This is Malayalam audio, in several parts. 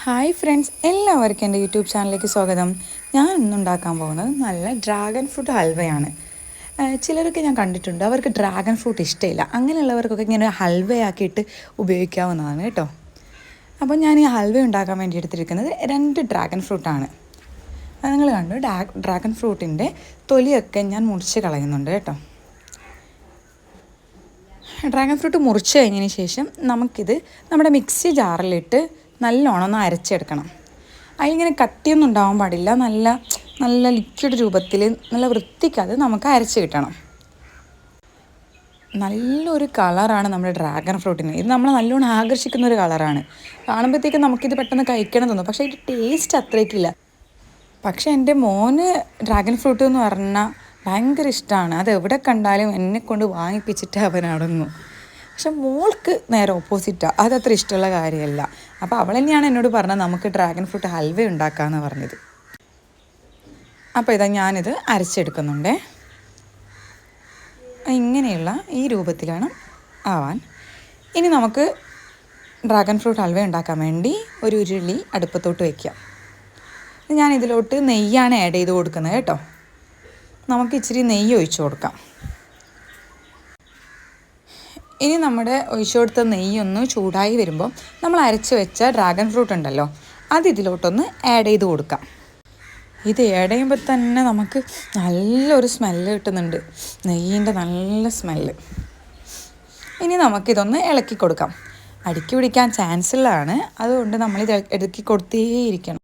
ഹായ് ഫ്രണ്ട്സ്, എല്ലാവർക്കും എൻ്റെ യൂട്യൂബ് ചാനലിലേക്ക് സ്വാഗതം. ഞാൻ ഇന്നുണ്ടാക്കാൻ പോകുന്നത് നല്ല ഡ്രാഗൺ ഫ്രൂട്ട് ഹൽവയാണ്. ചിലരൊക്കെ ഞാൻ കണ്ടിട്ടുണ്ട്, അവർക്ക് ഡ്രാഗൺ ഫ്രൂട്ട് ഇഷ്ടമില്ല. അങ്ങനെയുള്ളവർക്കൊക്കെ ഇങ്ങനെ ഹൽവയാക്കിയിട്ട് ഉപയോഗിക്കാവുന്നതാണ് കേട്ടോ. അപ്പോൾ ഞാൻ ഈ ഹൽവ ഉണ്ടാക്കാൻ വേണ്ടി എടുത്തിരിക്കുന്നത് 2 ഡ്രാഗൺ ഫ്രൂട്ടാണ്. നിങ്ങൾ കണ്ടു, ഡ്രാഗൺ ഫ്രൂട്ടിൻ്റെ തൊലിയൊക്കെ ഞാൻ മുറിച്ച് കളയുന്നുണ്ട് കേട്ടോ. ഡ്രാഗൺ ഫ്രൂട്ട് മുറിച്ച് കഴിഞ്ഞതിന് ശേഷം നമുക്കിത് നമ്മുടെ മിക്സി ജാറിലിട്ട് നല്ലോണം ഒന്ന് അരച്ചെടുക്കണം. അതിങ്ങനെ കട്ടിയൊന്നും ഉണ്ടാവാൻ പാടില്ല. നല്ല നല്ല ലിക്വിഡ് രൂപത്തിൽ നല്ല വൃത്തിക്ക് അത് നമുക്ക് അരച്ച് കിട്ടണം. നല്ലൊരു കളറാണ് നമ്മുടെ ഡ്രാഗൺ ഫ്രൂട്ടിന്. ഇത് നമ്മളെ നല്ലോണം ആകർഷിക്കുന്ന ഒരു കളറാണ്. കാണുമ്പോഴത്തേക്കും നമുക്കിത് പെട്ടെന്ന് കഴിക്കണം തോന്നും, പക്ഷേ ഇത് ടേസ്റ്റ് അത്രയ്ക്കില്ല. പക്ഷേ എൻ്റെ മോന് ഡ്രാഗൺ ഫ്രൂട്ട് എന്ന് പറഞ്ഞാൽ ഭയങ്കര ഇഷ്ടമാണ്. അത് എവിടെ കണ്ടാലും എന്നെക്കൊണ്ട് വാങ്ങിപ്പിച്ചിട്ട് അവൻ അടങ്ങും. പക്ഷെ മോൾക്ക് നേരെ ഓപ്പോസിറ്റാണ്, അതത്ര ഇഷ്ടമുള്ള കാര്യമല്ല. അപ്പോൾ അവൾ തന്നെയാണ് എന്നോട് പറഞ്ഞത് നമുക്ക് ഡ്രാഗൺ ഫ്രൂട്ട് ഹൽവ ഉണ്ടാക്കാമെന്ന് പറഞ്ഞത്. അപ്പോൾ ഇതാ ഞാനിത് അരച്ചെടുക്കുന്നുണ്ട്. ഇങ്ങനെയുള്ള ഈ രൂപത്തിലാണ് ആവാൻ. ഇനി നമുക്ക് ഡ്രാഗൺ ഫ്രൂട്ട് ഹൽവ ഉണ്ടാക്കാൻ വേണ്ടി ഒരു ഉരുളി അടുപ്പത്തോട്ട് വയ്ക്കാം. ഞാൻ ഇതിലോട്ട് നെയ്യാണ് ആഡ് ചെയ്ത് കൊടുക്കുന്നത് കേട്ടോ. നമുക്ക് ഇച്ചിരി നെയ്യ് ഒഴിച്ചു കൊടുക്കാം. ഇനി നമ്മുടെ ഒഴിച്ചു കൊടുത്ത നെയ്യൊന്ന് ചൂടായി വരുമ്പോൾ നമ്മൾ അരച്ച് വെച്ച ഡ്രാഗൺ ഫ്രൂട്ട് ഉണ്ടല്ലോ, അത് ഇതിലോട്ടൊന്ന് ആഡ് ചെയ്ത് കൊടുക്കാം. ഇത് ആഡ് ചെയ്യുമ്പോൾ തന്നെ നമുക്ക് നല്ലൊരു സ്മെല്ല് കിട്ടുന്നുണ്ട്, നെയ്യിൻ്റെ നല്ല സ്മെല്ല്. ഇനി നമുക്കിതൊന്ന് ഇളക്കി കൊടുക്കാം. അടുക്കി പിടിക്കാൻ ചാൻസ് ഉള്ളതാണ്, അതുകൊണ്ട് നമ്മളിത് ഇളക്കി കൊടുത്തേയിരിക്കണം.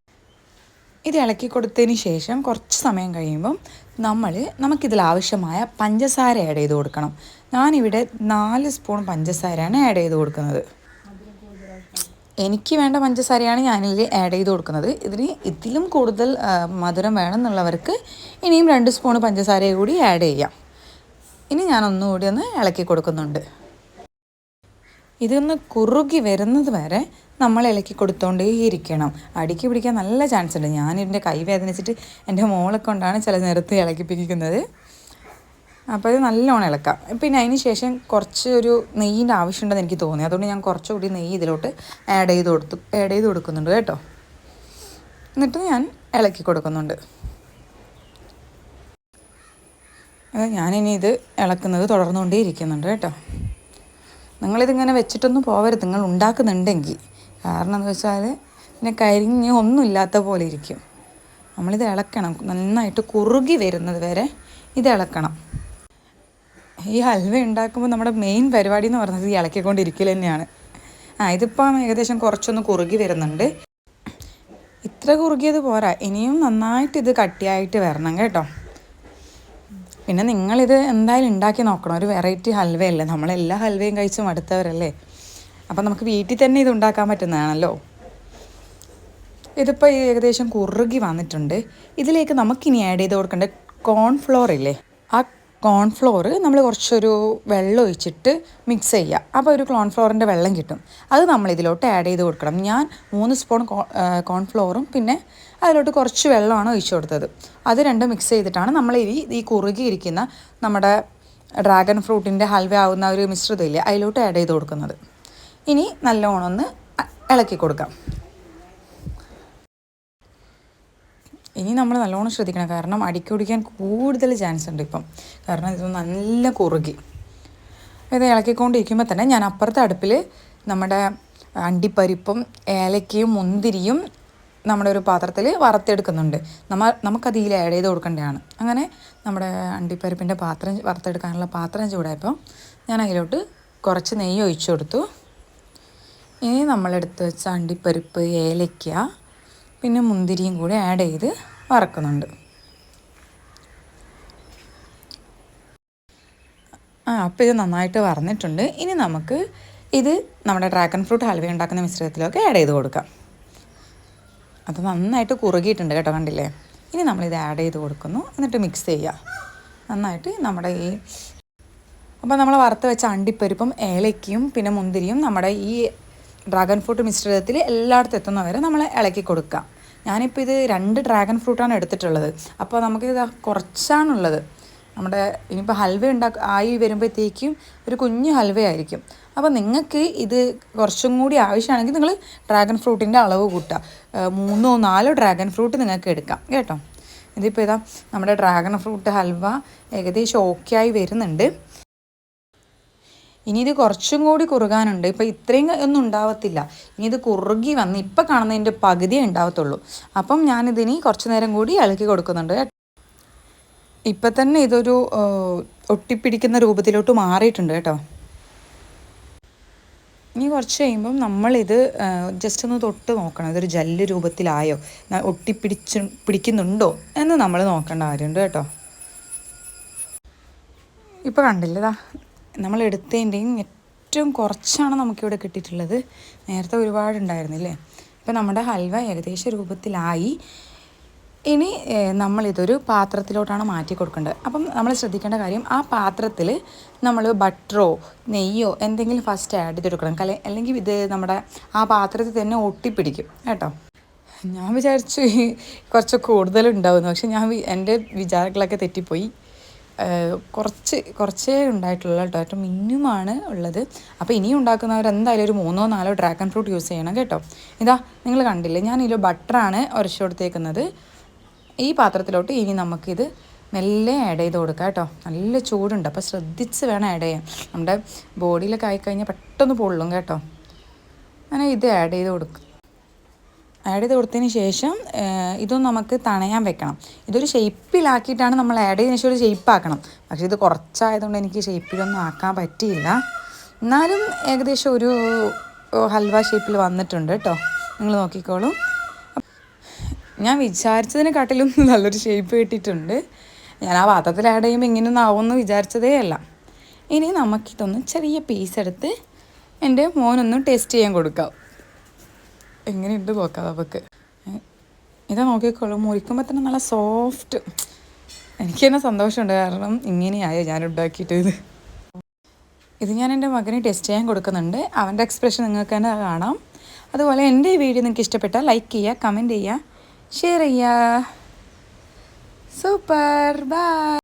ഇത് ഇളക്കി കൊടുത്തതിന് ശേഷം കുറച്ച് സമയം കഴിയുമ്പം നമുക്കിതിലാവശ്യമായ പഞ്ചസാര ആഡ് ചെയ്ത് കൊടുക്കണം. ഞാനിവിടെ 4 സ്പൂൺ പഞ്ചസാരയാണ് ആഡ് ചെയ്ത് കൊടുക്കുന്നത്. എനിക്ക് വേണ്ട പഞ്ചസാരയാണ് ഞാനിതിൽ ആഡ് ചെയ്ത് കൊടുക്കുന്നത്. ഇതിലും കൂടുതൽ മധുരം വേണമെന്നുള്ളവർക്ക് ഇനിയും 2 സ്പൂൺ പഞ്ചസാര കൂടി ആഡ് ചെയ്യാം. ഇനി ഞാനൊന്നുകൂടി ഒന്ന് ഇളക്കി കൊടുക്കുന്നുണ്ട്. ഇതൊന്ന് കുറുകി വരുന്നത് വരെ നമ്മൾ ഇളക്കി കൊടുത്തോണ്ടേ ഇരിക്കണം. അടുക്കി പിടിക്കാൻ നല്ല ചാൻസ് ഉണ്ട്. ഞാനെൻ്റെ കൈ വേദനിച്ചിട്ട് എൻ്റെ മോളെ കൊണ്ടാണ് ചില നേരത്ത് ഇളക്കിപ്പിക്കുന്നത്. അപ്പോൾ ഇത് നല്ലോണം ഇളക്കാം. പിന്നെ അതിന് ശേഷം കുറച്ചൊരു നെയ്യിൻ്റെ ആവശ്യമുണ്ടെന്ന് എനിക്ക് തോന്നി, അതുകൊണ്ട് ഞാൻ കുറച്ചുകൂടി നെയ്യ് ഇതിലോട്ട് ആഡ് ചെയ്ത് കൊടുക്കുന്നുണ്ട് കേട്ടോ. എന്നിട്ട് ഞാൻ ഇളക്കി കൊടുക്കുന്നുണ്ട്. ഞാനിനി ഇത് ഇളക്കുന്നത് തുടർന്നുകൊണ്ടേ ഇരിക്കുന്നുണ്ട് കേട്ടോ. നിങ്ങളിതിങ്ങനെ വെച്ചിട്ടൊന്നും പോകരുത് നിങ്ങൾ ഉണ്ടാക്കുന്നുണ്ടെങ്കിൽ. കാരണം എന്താ വെച്ചാൽ പിന്നെ കരിഞ്ഞ് ഒന്നുമില്ലാത്ത പോലെ ഇരിക്കും. നമ്മളിത് ഇളക്കണം, നന്നായിട്ട് കുറുകി വരുന്നത് വരെ ഇത് ഇളക്കണം. ഈ ഹൽവ ഉണ്ടാക്കുമ്പോൾ നമ്മുടെ മെയിൻ പരിപാടി എന്ന് പറയുന്നത് ഈ ഇളക്കിക്കൊണ്ടിരിക്കൽ തന്നെയാണ്. ഇതിപ്പം ഏകദേശം കുറച്ചൊന്ന് കുറുകി വരുന്നുണ്ട്. ഇത്ര കുറുകിയത് പോരാ, ഇനിയും നന്നായിട്ട് ഇത് കട്ടിയായിട്ട് വരണം കേട്ടോ. പിന്നെ നിങ്ങളിത് എന്തായാലും ഉണ്ടാക്കി നോക്കണം. ഒരു വെറൈറ്റി ഹൽവയല്ലേ, നമ്മളെല്ലാ ഹൽവയും കഴിച്ച് മടുത്തവരല്ലേ. അപ്പം നമുക്ക് വീട്ടിൽ തന്നെ ഇത് ഉണ്ടാക്കാൻ പറ്റുന്നതാണല്ലോ. ഇതിപ്പോൾ ഏകദേശം കുറുകി വന്നിട്ടുണ്ട്. ഇതിലേക്ക് നമുക്കിനി ആഡ് ചെയ്ത് കൊടുക്കേണ്ട കോൺഫ്ലോർ ഇല്ലേ, ആ കോൺഫ്ലോർ നമ്മൾ കുറച്ചൊരു വെള്ളം ഒഴിച്ചിട്ട് മിക്സ് ചെയ്യുക. അപ്പോൾ ഒരു കോൺഫ്ലോറിൻ്റെ വെള്ളം കിട്ടും. അത് നമ്മൾ ഇതിലോട്ട് ആഡ് ചെയ്ത് കൊടുക്കണം. ഞാൻ 3 സ്പൂൺ കോൺഫ്ലോറും പിന്നെ അതിലോട്ട് കുറച്ച് വെള്ളമാണ് ഒഴിച്ചു കൊടുത്തത്. അത് രണ്ടും മിക്സ് ചെയ്തിട്ടാണ് നമ്മൾ ഈ കുറുകിയിരിക്കുന്ന നമ്മുടെ ഡ്രാഗൺ ഫ്രൂട്ടിൻ്റെ ഹൽവ ആവുന്ന ഒരു മിശ്രിതമില്ലേ, അതിലോട്ട് ആഡ് ചെയ്ത് കൊടുക്കുന്നത്. ഇനി നല്ലോണം ഒന്ന് ഇളക്കി കൊടുക്കാം. ഇനി നമ്മൾ നല്ലോണം ശ്രദ്ധിക്കണം, കാരണം അടുക്കി പിടിക്കാൻ കൂടുതൽ ചാൻസ് ഉണ്ട് ഇപ്പം. കാരണം ഇത് നല്ല കുറുകി. ഇത് ഇളക്കിക്കൊണ്ടിരിക്കുമ്പോൾ തന്നെ ഞാൻ അപ്പുറത്തെ അടുപ്പിൽ നമ്മുടെ അണ്ടിപ്പരിപ്പും ഏലക്കയും മുന്തിരിയും നമ്മുടെ ഒരു പാത്രത്തിൽ വറുത്തെടുക്കുന്നുണ്ട്. നമുക്കതിൽ ആഡ് ചെയ്ത് കൊടുക്കേണ്ടതാണ്. അങ്ങനെ നമ്മുടെ അണ്ടിപ്പരിപ്പിൻ്റെ വറുത്തെടുക്കാനുള്ള പാത്രം ചൂടായപ്പോൾ ഞാൻ അതിലോട്ട് കുറച്ച് നെയ്യ് ഒഴിച്ചു കൊടുത്തു. ഇനി നമ്മളെടുത്ത് വെച്ച അണ്ടിപ്പരിപ്പ്, ഏലക്ക പിന്നെ മുന്തിരിയും കൂടി ആഡ് ചെയ്ത് വറക്കുന്നുണ്ട്. അപ്പോൾ ഇത് നന്നായിട്ട് വറന്നിട്ടുണ്ട്. ഇനി നമുക്ക് ഇത് നമ്മുടെ ഡ്രാഗൺ ഫ്രൂട്ട് ഹൽവ ഉണ്ടാക്കുന്ന മിശ്രിതത്തിലൊക്കെ ആഡ് ചെയ്ത് കൊടുക്കാം. അത് നന്നായിട്ട് കുറുകിയിട്ടുണ്ട് കേട്ടോ, കണ്ടില്ലേ. ഇനി നമ്മളിത് ആഡ് ചെയ്ത് കൊടുക്കുന്നു. എന്നിട്ട് മിക്സ് ചെയ്യുക നന്നായിട്ട്. അപ്പോൾ നമ്മൾ വറുത്ത് വെച്ച അണ്ടിപ്പരിപ്പും ഏലക്കയും പിന്നെ മുന്തിരിയും നമ്മുടെ ഈ ഡ്രാഗൺ ഫ്രൂട്ട് മിശ്രിതത്തിൽ എല്ലായിടത്തും എത്തുന്നവരെ നമ്മൾ ഇളക്കി കൊടുക്കുക. ഞാനിപ്പോൾ ഇത് 2 ഡ്രാഗൺ ഫ്രൂട്ടാണ് എടുത്തിട്ടുള്ളത്. അപ്പോൾ നമുക്കിത് കുറച്ചാണുള്ളത്. നമ്മുടെ ഇനിയിപ്പോൾ ഹൽവ ആയി വരുമ്പോഴത്തേക്കും ഒരു കുഞ്ഞു ഹൽവയായിരിക്കും. അപ്പോൾ നിങ്ങൾക്ക് ഇത് കുറച്ചും കൂടി ആവശ്യമാണെങ്കിൽ നിങ്ങൾ ഡ്രാഗൺ ഫ്രൂട്ടിൻ്റെ അളവ് കൂട്ടുക. 3 or 4 ഡ്രാഗൺ ഫ്രൂട്ട് നിങ്ങൾക്ക് എടുക്കാം കേട്ടോ. ഇതിപ്പോൾ ഇതാ നമ്മുടെ ഡ്രാഗൺ ഫ്രൂട്ട് ഹൽവ ഏകദേശം ഓക്കെ ആയി വരുന്നുണ്ട്. ഇനി ഇത് കുറച്ചും കൂടി കുറുകാനുണ്ട്. ഇപ്പോൾ ഇത്രയും ഒന്നും ഉണ്ടാവത്തില്ല. ഇനി ഇത് കുറുകി വന്ന് ഇപ്പം കാണുന്നതിൻ്റെ പകുതിയേ ഉണ്ടാവത്തുള്ളൂ. അപ്പം ഞാനിതിനി കുറച്ച് നേരം കൂടി ഇളക്കി കൊടുക്കുന്നുണ്ട്. ഇപ്പം തന്നെ ഇതൊരു ഒട്ടിപ്പിടിക്കുന്ന രൂപത്തിലോട്ട് മാറിയിട്ടുണ്ട് കേട്ടോ. ഇനി കുറച്ച് കഴിയുമ്പം നമ്മളിത് ജസ്റ്റ് ഒന്ന് തൊട്ട് നോക്കണം, ഇതൊരു ജെല്ല് രൂപത്തിലായോ, പിടിക്കുന്നുണ്ടോ എന്ന് നമ്മൾ നോക്കേണ്ട കാര്യമുണ്ട് കേട്ടോ. ഇപ്പോൾ കണ്ടില്ലതാ നമ്മൾ എടുത്തതിൻ്റെയും ഏറ്റവും കുറച്ചാണ് നമുക്കിവിടെ കിട്ടിയിട്ടുള്ളത്. നേരത്തെ ഒരുപാടുണ്ടായിരുന്നില്ലേ. ഇപ്പം നമ്മുടെ ഹൽവ ഏകദേശം രൂപത്തിലായി. ഇനി നമ്മളിതൊരു പാത്രത്തിലോട്ടാണ് മാറ്റി കൊടുക്കേണ്ടത്. അപ്പം നമ്മൾ ശ്രദ്ധിക്കേണ്ട കാര്യം, ആ പാത്രത്തിൽ നമ്മൾ ബട്ടറോ നെയ്യോ എന്തെങ്കിലും ഫസ്റ്റ് ആഡ് ചെയ്ത് കൊടുക്കണം. അല്ലെങ്കിൽ ഇത് നമ്മുടെ ആ പാത്രത്തിൽ തന്നെ ഒട്ടിപ്പിടിക്കും കേട്ടോ. ഞാൻ വിചാരിച്ചു കുറച്ച് കൂടുതലുണ്ടാവുന്നു, പക്ഷെ എൻ്റെ വിചാരങ്ങളൊക്കെ തെറ്റിപ്പോയി. കുറച്ചേ ഉണ്ടായിട്ടുള്ളൂ കേട്ടോ. ഏറ്റവും മിനിമമാണ് ഉള്ളത്. അപ്പോൾ ഇനിയും ഉണ്ടാക്കുന്നവർ എന്തായാലും ഒരു 3 or 4 ഡ്രാഗൺ ഫ്രൂട്ട് യൂസ് ചെയ്യണം കേട്ടോ. ഇതാ നിങ്ങൾ കണ്ടില്ലേ, ഞാനിതിൽ ബട്ടറാണ് ഉരച്ചു കൊടുത്തേക്കുന്നത്. ഈ പാത്രത്തിലോട്ട് ഇനി നമുക്കിത് മെല്ലെ ആഡ് ചെയ്ത് കൊടുക്കാം കേട്ടോ. നല്ല ചൂടുണ്ട്, അപ്പോൾ ശ്രദ്ധിച്ച് വേണം ആഡ് ചെയ്യാൻ. നമ്മുടെ ബോഡിയിലൊക്കെ ആയിക്കഴിഞ്ഞാൽ പെട്ടെന്ന് പൊള്ളും കേട്ടോ. അങ്ങനെ ഇത് ആഡ് ചെയ്ത് കൊടുത്തതിന് ശേഷം ഇതൊന്നും നമുക്ക് തണയാൻ വെക്കണം. ഇതൊരു ഷേപ്പിലാക്കിയിട്ടാണ് നമ്മൾ ആഡ് ചെയ്തതിന് ശേഷം ഒരു ഷേപ്പാക്കണം. പക്ഷേ ഇത് കുറച്ചായതുകൊണ്ട് എനിക്ക് ഷേപ്പിലൊന്നും ആക്കാൻ പറ്റിയില്ല. എന്നാലും ഏകദേശം ഒരു ഹൽവ ഷേപ്പിൽ വന്നിട്ടുണ്ട് കേട്ടോ. നിങ്ങൾ നോക്കിക്കോളൂ. ഞാൻ വിചാരിച്ചതിനെക്കാട്ടിലും നല്ലൊരു ഷേപ്പ് കിട്ടിയിട്ടുണ്ട്. ഞാൻ ആ പാത്രത്തിൽ ആഡ് ചെയ്യുമ്പോൾ ഇങ്ങനെയൊന്നും ആവുമെന്ന് വിചാരിച്ചതേ അല്ല. ഇനി നമുക്കിതൊന്ന് ചെറിയ പീസ് എടുത്ത് എൻ്റെ മോനൊന്ന് ടേസ്റ്റ് ചെയ്യാൻ കൊടുക്കാം. എങ്ങനെയുണ്ട് നോക്കാം നമുക്ക്. ഇതാ നോക്കിക്കോളൂ, മുറിക്കുമ്പോൾ തന്നെ നല്ല സോഫ്റ്റ്. എനിക്ക് തന്നെ സന്തോഷമുണ്ട്, കാരണം ഇങ്ങനെയായോ ഞാൻ ഉണ്ടാക്കിയിട്ട്. ഇത് ഞാൻ എൻ്റെ മകന് ടെസ്റ്റ് ചെയ്യാൻ കൊടുക്കുന്നുണ്ട്. അവൻ്റെ എക്സ്പ്രഷൻ നിങ്ങൾക്ക് തന്നെ കാണാം. അതുപോലെ എൻ്റെ ഈ വീഡിയോ നിങ്ങൾക്ക് ഇഷ്ടപ്പെട്ടാൽ ലൈക്ക് ചെയ്യുക, കമൻറ്റ് ചെയ്യുക, ഷെയർ ചെയ്യുക. Super, by.